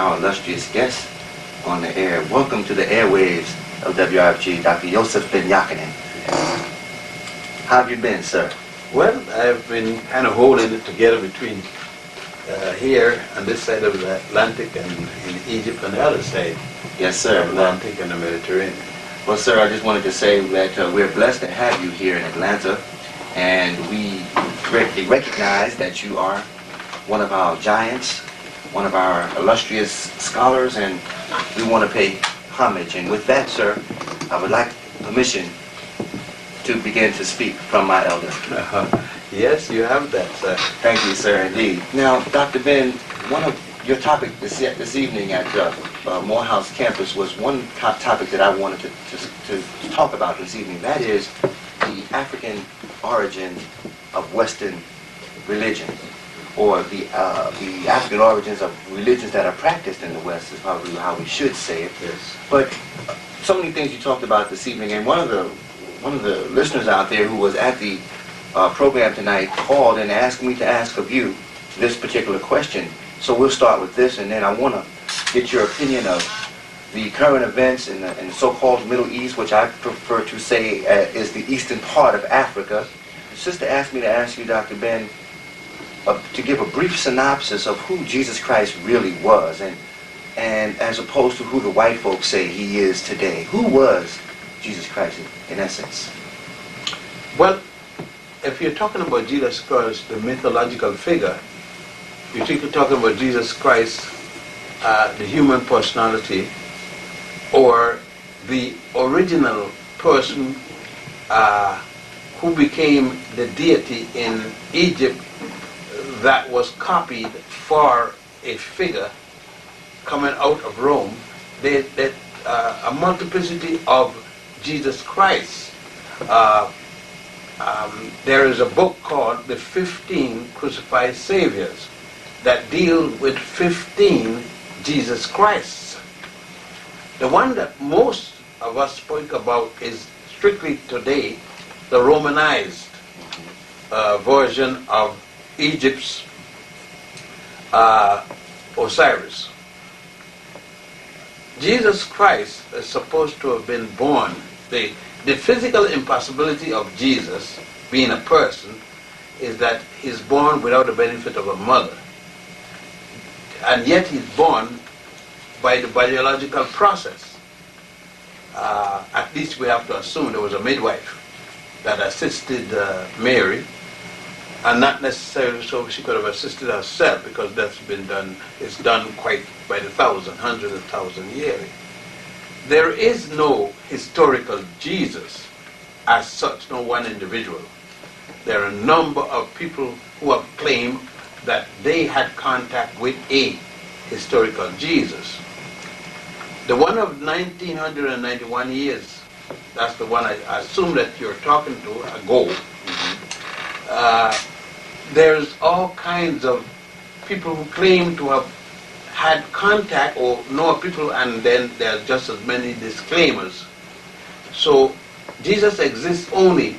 our illustrious guest on the air. Welcome to the airwaves of WRFG, Dr. Yosef Ben-Jochannan. How have you been, sir? Well, I've been kind of holding it together between here on this side of the Atlantic and in Egypt on the other side. Yes, sir. The Atlantic and the Mediterranean. Well, sir, I just wanted to say that we're blessed to have you here in Atlanta, and we recognize that you are one of our giants, one of our illustrious scholars, and we want to pay homage. And with that, sir, I would like permission to begin to speak from my elder. Yes, you have that, sir. Thank you, sir, indeed. Now, Dr. Ben, one of your topic this evening at Morehouse campus was one topic that I wanted to talk about this evening. That is the African origin of Western religion, or the African origins of religions that are practiced in the West is probably how we should say it. Yes. But so many things you talked about this evening, and one of the listeners out there who was at the program tonight called and asked me to ask of you this particular question. So we'll start with this, and then I want to get your opinion of the current events in the so-called Middle East, which I prefer to say is the eastern part of Africa. Sister asked me to ask you, Dr. Ben, to give a brief synopsis of who Jesus Christ really was, and as opposed to who the white folks say he is today. Who was Jesus Christ in essence? Well, if you're talking about Jesus Christ, the mythological figure, you're talking about Jesus Christ, the human personality, or the original person who became the deity in Egypt that was copied for a figure coming out of Rome. A multiplicity of Jesus Christ. There is a book called The 15 Crucified Saviors that deal with 15 Jesus Christs. The one that most of us speak about is strictly today the Romanized version of Egypt's Osiris. Jesus Christ is supposed to have been born. The physical impossibility of Jesus being a person is that he's born without the benefit of a mother. And yet he's born by the biological process. At least we have to assume there was a midwife that assisted Mary, and not necessarily so she could have assisted herself, because that's been done, it's done quite by the hundreds of thousands yearly. There is no historical Jesus as such, no one individual. There are a number of people who have claimed that they had contact with a historical Jesus. The one of 1991 years, that's the one I assume that you're talking to, ago. There's all kinds of people who claim to have had contact or know people, and then there are just as many disclaimers. So Jesus exists only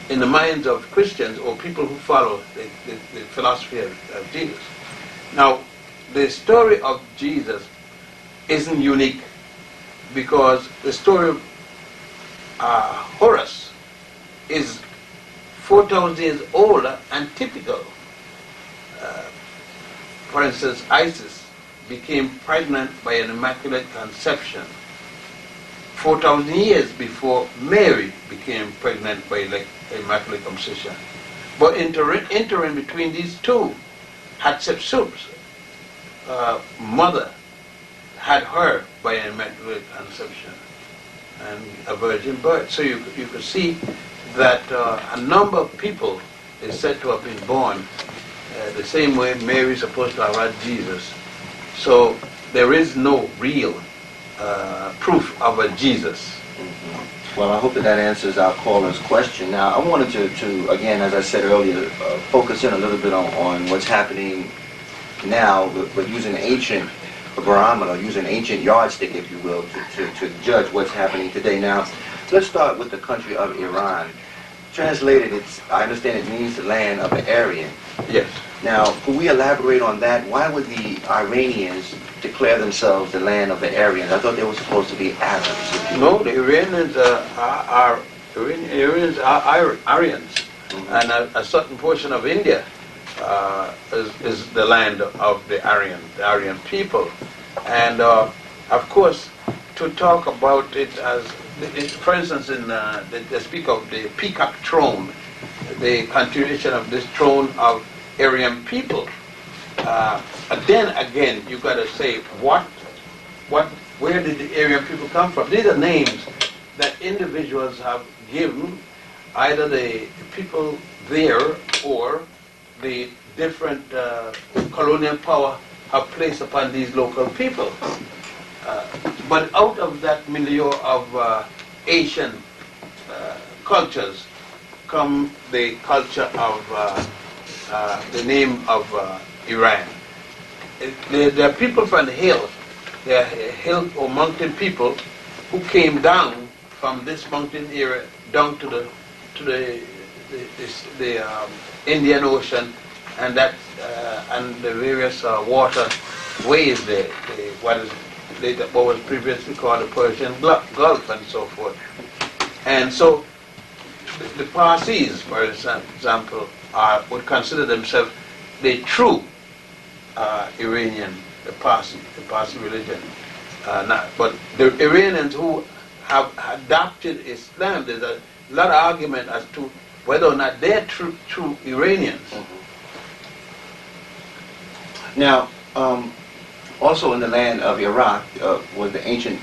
in the minds of Christians or people who follow the philosophy of Jesus. Now, the story of Jesus isn't unique, because the story of Horus is 4,000 years older and typical. For instance, Isis became pregnant by an immaculate conception 4,000 years before Mary became pregnant by immaculate conception. But entering between these two, Hatshepsut's mother had her by an immaculate conception and a virgin birth. So you could see that a number of people is said to have been born the same way Mary is supposed to have had Jesus. So there is no real proof of a Jesus. Well, I hope that answers our caller's question. Now, I wanted to again, as I said earlier, focus in a little bit on what's happening now, but using an ancient barometer, using an ancient yardstick, if you will, to judge what's happening today. Now, let's start with the country of Iran. Translated, I understand it means the land of the Aryan. Yes. Now, could we elaborate on that? Why would the Iranians declare themselves the land of the Aryans? I thought they were supposed to be Arabs. No, the Iranians are Aryans, and a certain portion of India is the land of the Aryan people. And of course, to talk about it as, for instance, they speak of the peacock throne, the continuation of this throne of Aryan people. And then again, you got to say where did the Aryan people come from? These are names that individuals have given, either the people there or the different colonial power have placed upon these local people. But out of that milieu of Asian cultures come the culture of the name of Iran. There are people from the hill. They are hill or mountain people who came down from this mountain area down to the Indian Ocean and that and the various water ways there. What was previously called the Persian Gulf and so forth. And so the Parsis, for example, would consider themselves the true Iranian, the Parsi religion. But the Iranians who have adopted Islam, there's a lot of argument as to whether or not they're true Iranians. Now, also in the land of Iraq was the ancient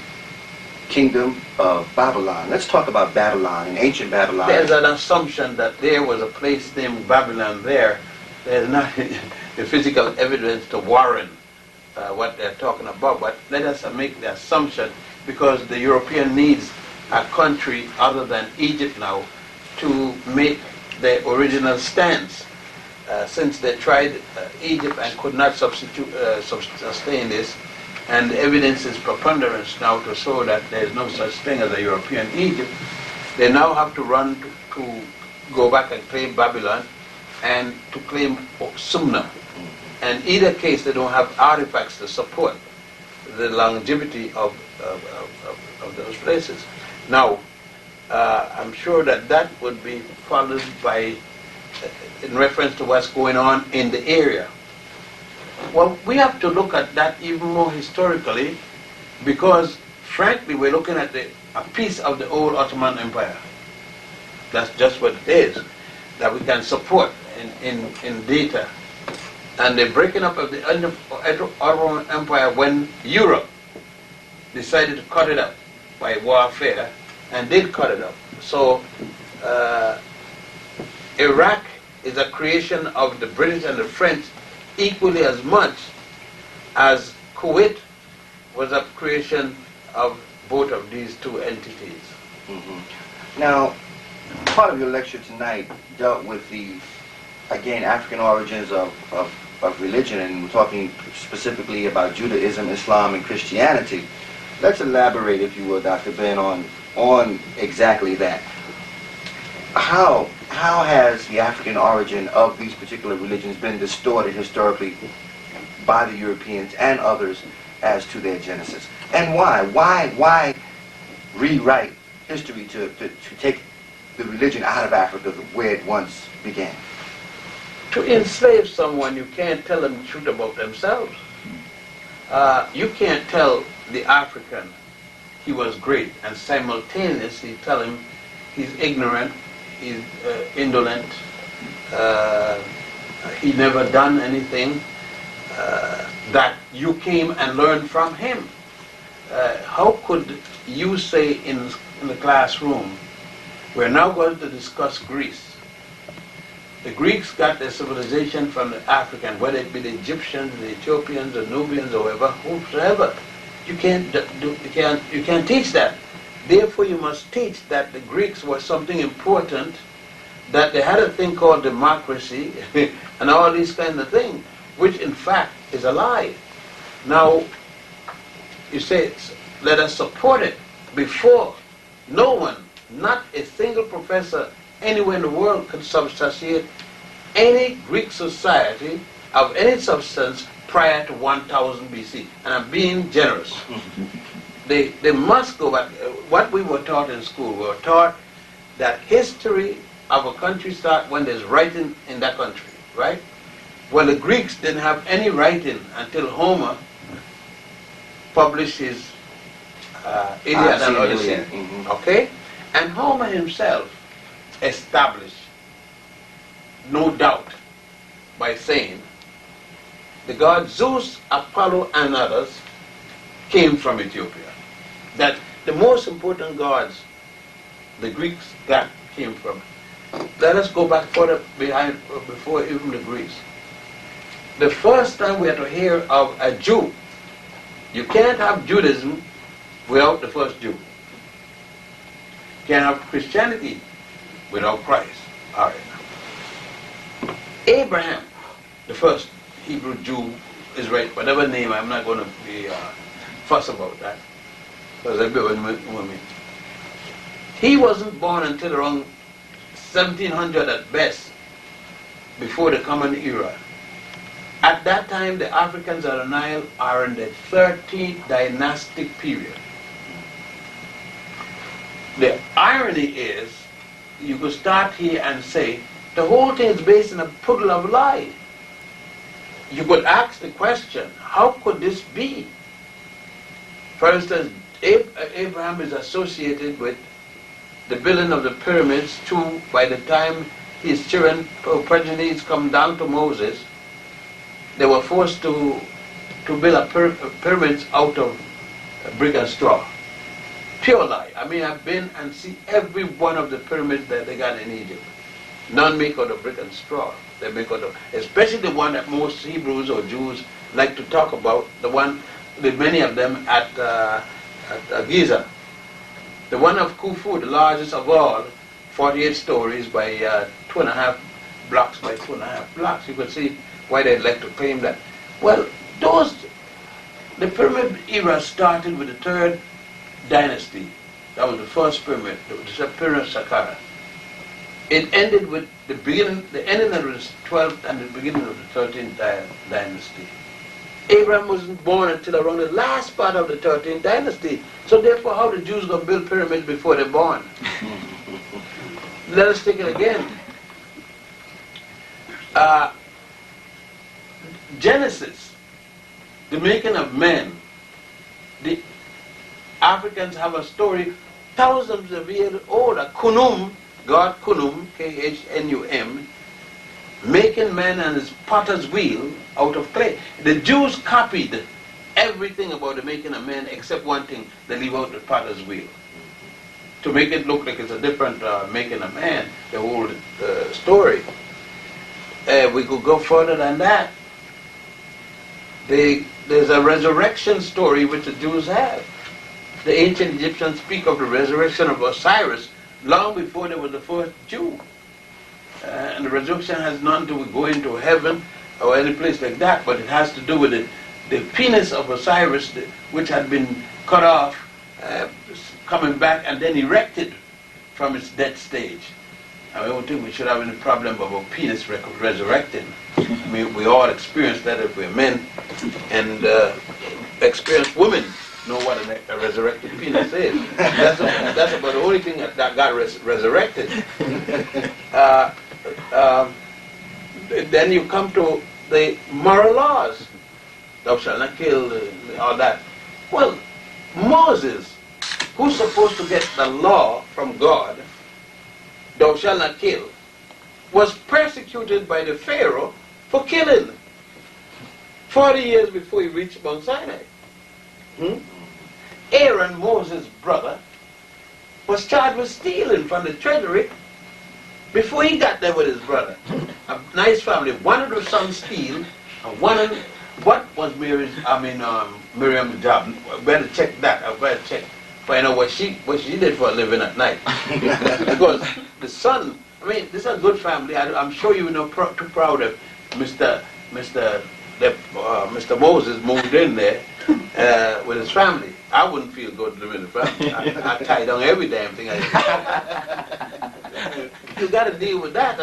kingdom of Babylon. Let's talk about Babylon and ancient Babylon. There's an assumption that there was a place named Babylon there. There's not the physical evidence to warrant what they're talking about, but let us make the assumption, because the European needs a country other than Egypt now to make their original stance. Since they tried Egypt and could not sustain this, and the evidence is preponderance now to show that there is no such thing as a European Egypt, they now have to run to go back and claim Babylon and to claim Sumna. And in either case, they don't have artifacts to support the longevity of those places. Now, I'm sure that would be followed by, in reference to what's going on in the area. Well, we have to look at that even more historically, because frankly, we're looking at a piece of the old Ottoman Empire. That's just what it is, that we can support in data. And the breaking up of the Ottoman Empire when Europe decided to cut it up by warfare, and did cut it up. So Iraq is a creation of the British and the French equally as much as Kuwait was a creation of both of these two entities. Mm-hmm. Now, part of your lecture tonight dealt with the, again, African origins of religion, and we're talking specifically about Judaism, Islam, and Christianity. Let's elaborate, if you will, Dr. Ben, on exactly that. How has the African origin of these particular religions been distorted historically by the Europeans and others as to their genesis? And why? Why rewrite history to take the religion out of Africa where it once began? To enslave someone, you can't tell them the truth about themselves. You can't tell the African he was great and simultaneously tell him he's ignorant, he's indolent, he never done anything, that you came and learned from him. How could you say in the classroom, we're now going to discuss Greece. The Greeks got their civilization from the African, whether it be the Egyptians, the Ethiopians, the Nubians, or whoever. You can't teach that. Therefore, you must teach that the Greeks were something important, that they had a thing called democracy, and all these kinds of things, which in fact is a lie. Now, you say, let us support it. Before, no one, not a single professor anywhere in the world could substantiate any Greek society of any substance prior to 1000 BC. And I'm being generous. They must go back. What we were taught in school, we were taught that history of a country starts when there's writing in that country, right? Well, the Greeks didn't have any writing until Homer published his Iliad and Odyssey. Okay? And Homer himself established, no doubt, by saying the gods Zeus, Apollo, and others came from Ethiopia. That the most important gods the Greeks got came from. Let us go back further behind, before even the Greeks. The first time we had to hear of a Jew, you can't have Judaism without the first Jew. You can't have Christianity without Christ. All right. Abraham, the first Hebrew Jew, Israel, whatever name, I'm not going to be fuss about that, because everyone will me. He wasn't born until around 1700 at best, before the Common Era. At that time, the Africans of the Nile are in the 13th dynastic period. The irony is, you could start here and say, the whole thing is based on a puddle of lies. You could ask the question, how could this be? For instance, Abraham is associated with the building of the pyramids too. By the time his children, progenies, come down to Moses, they were forced to build pyramids out of brick and straw. Pure lie. I mean, I've been and see every one of the pyramids that they got in Egypt. None make out of brick and straw. They make out of, especially the one that most Hebrews or Jews like to talk about, the one, many of them at Giza. The one of Khufu, the largest of all, 48 stories by 2.5 blocks by 2.5 blocks. You can see why they'd like to claim that. Well, the pyramid era started with the 3rd dynasty. That was the first pyramid, the pyramid of Saqqara. It ended with the ending of the 12th and the beginning of the 13th dynasty. Abraham wasn't born until around the last part of the 13th dynasty. So therefore, how the Jews going to build pyramids before they're born? Let us take it again. Genesis, the making of man. The Africans have a story thousands of years old. Kunum, God Kunum, K-H-N-U-M, making man and his potter's wheel out of clay. The Jews copied everything about the making of man except one thing: they leave out the potter's wheel to make it look like it's a different making of man, the whole story. We could go further than that. There's a resurrection story which the Jews have. The ancient Egyptians speak of the resurrection of Osiris long before there was the first Jew. And the resurrection has nothing to do with going to heaven or any place like that, but it has to do with the penis of Osiris, which had been cut off, coming back and then erected from its dead stage. I don't think we should have any problem of a penis resurrecting. I mean, we all experience that if we're men, and experienced women know what a resurrected penis is. That's about the only thing that got resurrected. Then you come to the moral laws. Thou shalt not kill, all that. Well, Moses, who's supposed to get the law from God, thou shalt not kill, was persecuted by the Pharaoh for killing 40 years before he reached Mount Sinai. Aaron, Moses' brother, was charged with stealing from the treasury before he got there with his brother. A nice family. One of the sons steal, and what was Miriam's job? I better check that. I better check, find out what she did for a living at night. Because the son, I mean, this is a good family. I'm sure you know too proud of Mr. Moses moved in there with his family. I wouldn't feel good living in the family. I tie down every damn thing I you got to deal with that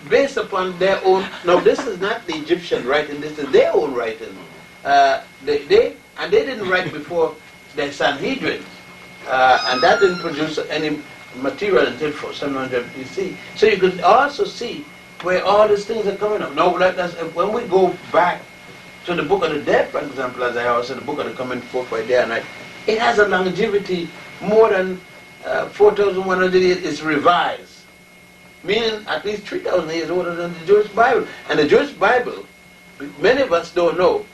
based upon their own. No, this is not the Egyptian writing. This is their own writing. They didn't write before the Sanhedrin, and that didn't produce any material until 700 BC. So you could also see where all these things are coming up. Now, when we go back to the Book of the Dead, for example, as I always said, the Book of the Coming Forth by Day and Night, it has a longevity more than 4,100 years. It's revised, meaning at least 3,000 years older than the Jewish Bible. And the Jewish Bible, many of us don't know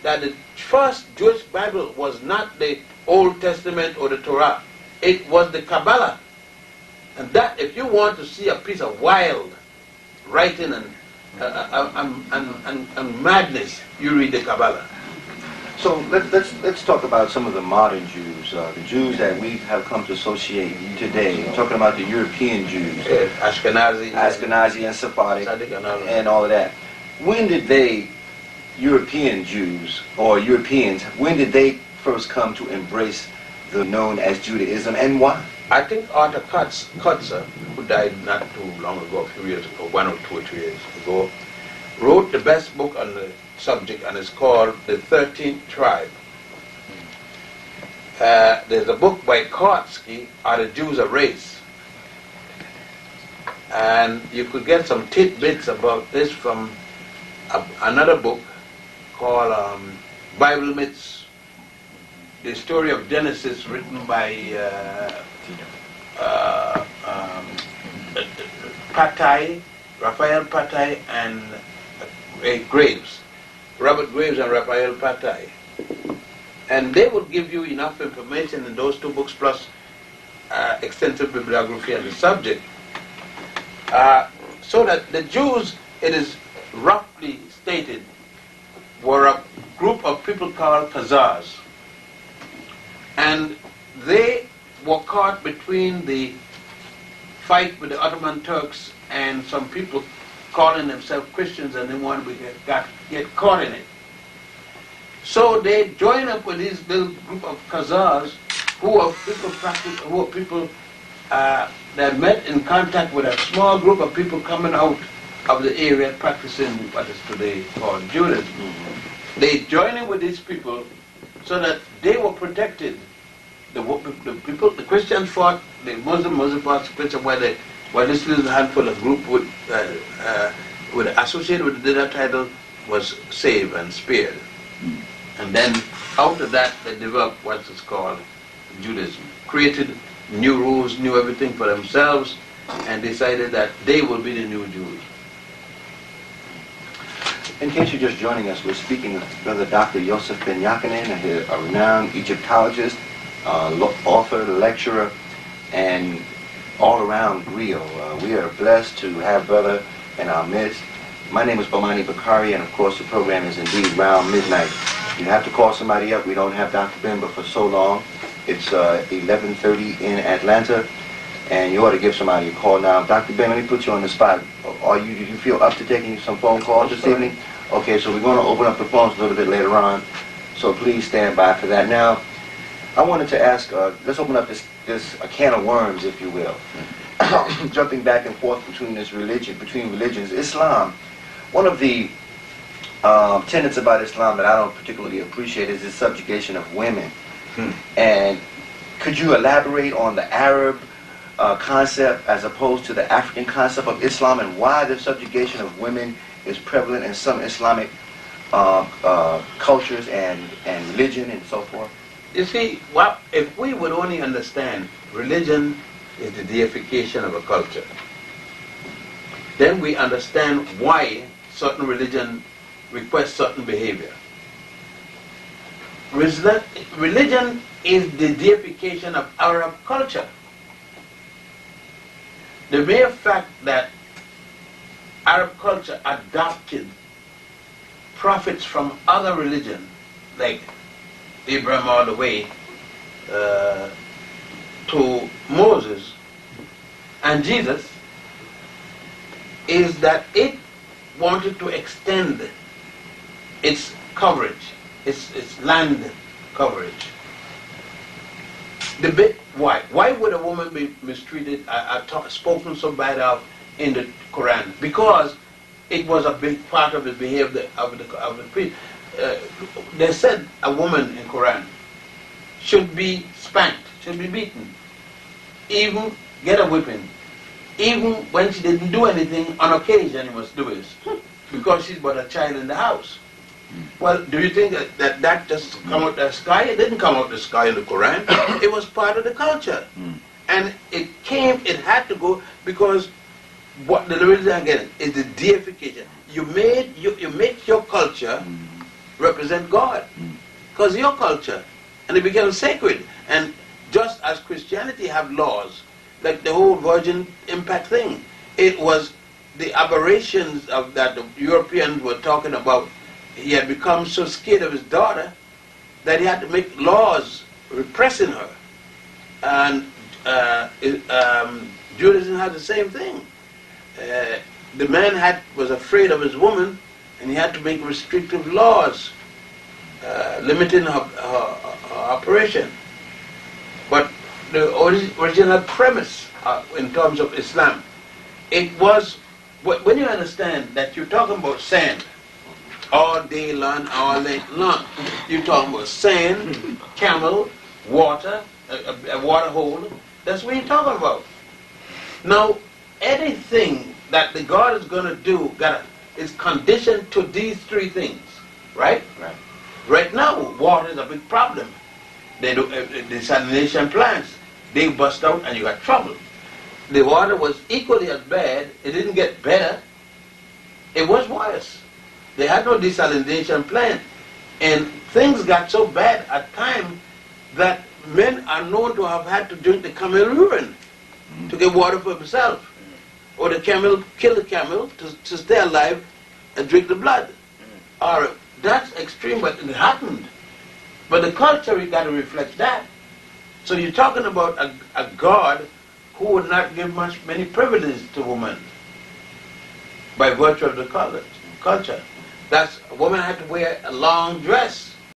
that the first Jewish Bible was not the Old Testament or the Torah. It was the Kabbalah. And that, if you want to see a piece of wild writing and madness, you read the Kabbalah. So let's talk about some of the modern Jews, the Jews that we have come to associate today. I'm talking about the European Jews, Ashkenazi and Sephardic, and all of that. When did European Jews or Europeans, when did they first come to embrace the known as Judaism, and why? I think Arthur Kutzer, who died not too long ago, a few years ago, 1 or 2 or 3 years ago, wrote the best book on the subject, and it's called The 13th Tribe. There's a book by Kautsky, Are the Jews a Race? And you could get some tidbits about this from another book called Bible Myths, the story of Genesis, written by Raphael Patai and Graves. Robert Graves and Raphael Patai. And they would give you enough information in those 2 books, plus extensive bibliography on the subject, so that the Jews, it is roughly stated, were a group of people called Khazars. And they were caught between the fight with the Ottoman Turks and some people calling themselves Christians, and they wanted to get caught in it. So they joined up with this little group of Khazars who are people that met in contact with a small group of people coming out of the area practicing what is today called Judaism. Mm-hmm. They joined in with these people so that they were protected. The Christians fought, the Muslim fought the Christians, while this little handful of group would associated with the dinner title was saved and spared. And then out of that they developed what is called Judaism. Created new rules, knew everything for themselves, and decided that they will be the new Jews. In case you're just joining us, we're speaking with Brother Dr. Yosef ben-Jochannan, a renowned Egyptologist, author, lecturer, and all-around griot. We are blessed to have Brother in our midst. My name is Bomani Bakari, and of course the program is indeed Round Midnight. You have to call somebody up. We don't have Dr. Ben, but for so long. It's 11:30 in Atlanta, and you ought to give somebody a call now. Dr. Ben, let me put you on the spot. Do you feel up to taking some phone calls this evening? Okay, so we're going to open up the phones a little bit later on, so please stand by for that. Now, I wanted to ask, let's open up this a can of worms, if you will. Jumping back and forth between religions. Islam, one of the tenets about Islam that I don't particularly appreciate is the subjugation of women. And could you elaborate on the Arab concept as opposed to the African concept of Islam, and why the subjugation of women is prevalent in some Islamic cultures and religion and so forth? You see, if we would only understand religion is the deification of a culture, then we understand why certain religion requests certain behavior. Religion is the deification of Arab culture. The mere fact that Arab culture adopted prophets from other religions, like Abraham all the way to Moses and Jesus, is that it wanted to extend its coverage, its land coverage. Why? Why would a woman be mistreated, spoken so bad of in the Quran because it was a big part of the behavior of the priest. They said a woman in Quran should be spanked, should be beaten, even get a whipping, even when she didn't do anything. On occasion you must do this because she's but a child in the house. Well, do you think that just come out the sky? It didn't come out the sky in the Quran. It was part of the culture. And it had to go because what the religion again is the deification. You make your culture represent God. Because your culture. And it became sacred. And just as Christianity have laws, like the whole virgin impact thing, it was the aberrations of that the Europeans were talking about. He had become so scared of his daughter that he had to make laws repressing her. And Judaism had the same thing. The man was afraid of his woman, and he had to make restrictive laws limiting her operation. But the original premise in terms of Islam, it was, when you understand that you're talking about sand all day long, all night long, you're talking about sand, camel, water, a water hole. That's what you're talking about. Now, anything that the God is going to do is conditioned to these three things, right? Right now, water is a big problem. They do desalination plants. They bust out and you got trouble. The water was equally as bad. It didn't get better. It was worse. They had no desalination plant. And things got so bad at times that men are known to have had to drink the camel urine to get water for themselves. Or the camel, kill the camel to stay alive and drink the blood. Or that's extreme, but it happened. But the culture, you got to reflect that. So you're talking about a God who would not give many privileges to women by virtue of the culture. A woman had to wear a long dress.